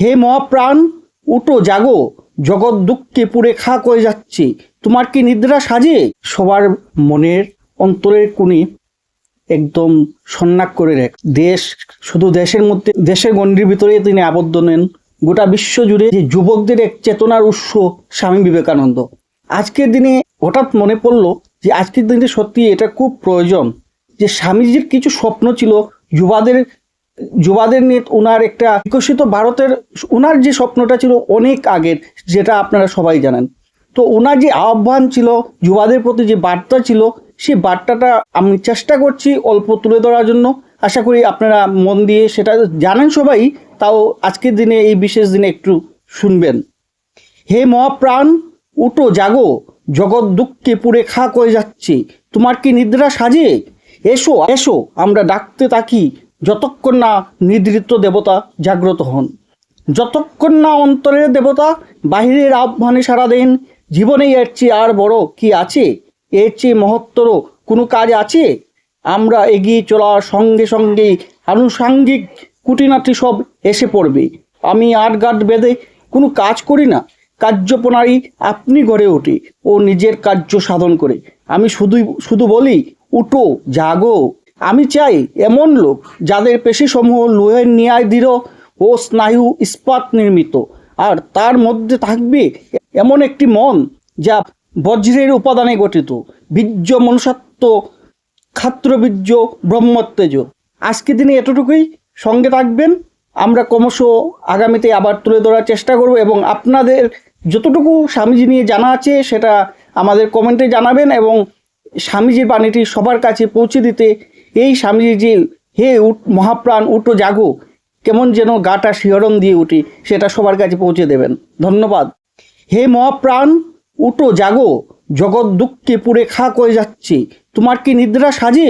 হে মহাপ্রাণ, উঠো জাগো, জগৎ দুঃখে পুড়ে খাক হয়ে যাচ্ছে, তোমার কি নিদ্রা সাজে? সবার মনের অন্তরের কোণে একদম সন্ন্যাক করে রাখ। দেশ, শুধু দেশের মধ্যে, দেশের গণ্ডির ভিতরে তিনি আবদ্ধ নেন, গোটা বিশ্ব জুড়ে যে যুবকদের এক চেতনার উৎস স্বামী বিবেকানন্দ। আজকের দিনে হঠাৎ মনে পড়ল যে আজকের দিনে সত্যি এটা খুব প্রয়োজন, যে স্বামীজির কিছু স্বপ্ন ছিল যুবাদের নিয়ে। ওনার একটা বিকশিত ভারতের, ওনার যে স্বপ্নটা ছিল অনেক আগের, যেটা আপনারা সবাই জানেন। তো ওনার যে আহ্বান ছিল, যুবাদের প্রতি যে বার্তা ছিল, সেই বার্তাটা আমি চেষ্টা করছি অল্প তুলে ধরার জন্য। আশা করি আপনারা মন দিয়ে সেটা জানেন সবাই, তাও আজকের দিনে এই বিশেষ দিনে একটু শুনবেন। হে মহাপ্রাণ, উঠো জাগো, জগৎ দুঃখে পুড়ে খাক হয়ে যাচ্ছে, তোমার কি নিদ্রা সাজে? এসো এসো, আমরা ডাকতে থাকি, যতক্ষণ না নিদ্রিত দেবতা জাগ্রত হন। যতক্ষণ না অন্তরের দেবতা বাহিরের আহ্বানে সাড়া দেন, জীবনে এর চেয়ে আর বড় কি আছে? এর চেয়ে মহত্তর কোনো কাজ আছে? আমরা এগিয়ে চলার সঙ্গে সঙ্গেই আনুষাঙ্গিক খুঁটিনাটি সব এসে পড়বে। আমি আটঘাট বেঁধে কোনো কাজ করি না, কার্যপ্রণালী আপনি গড়ে ওঠে ও নিজের কার্য সাধন করে। আমি শুধু বলি, উঠো জাগো। আমি চাই এমন লোক যাদের পেশিসমূহ লোহের ন্যায় দৃঢ় ও স্নায়ু ইস্পাত নির্মিত, আর তার মধ্যে থাকবে এমন একটি মন যা বজ্রের উপাদানে গঠিত, বীর্য মনুষ্যত্ব, ক্ষাত্রবীর্য, ব্রহ্মত্তেজ। আজকের দিনে এতটুকুই, সঙ্গে থাকবেন। আমরা ক্রমশ আগামীতে আবার তুলে ধরার চেষ্টা করব, এবং আপনাদের যতটুকু স্বামীজি নিয়ে জানা আছে সেটা আমাদের কমেন্টে জানাবেন, এবং স্বামীজির বাণীটি সবার কাছে পৌঁছে দিতে এই স্বামীজি যে হে মহাপ্রাণ উঠো জাগো, কেমন যেন গাটা শিহরণ দিয়ে উঠি, সেটা সবার কাছে পৌঁছে দেবেন। ধন্যবাদ। হে মহাপ্রাণ, উঠো জাগো, জগৎ দুঃখে পুড়ে খাক হয়ে যাচ্ছে, তোমার কি নিদ্রা সাজে?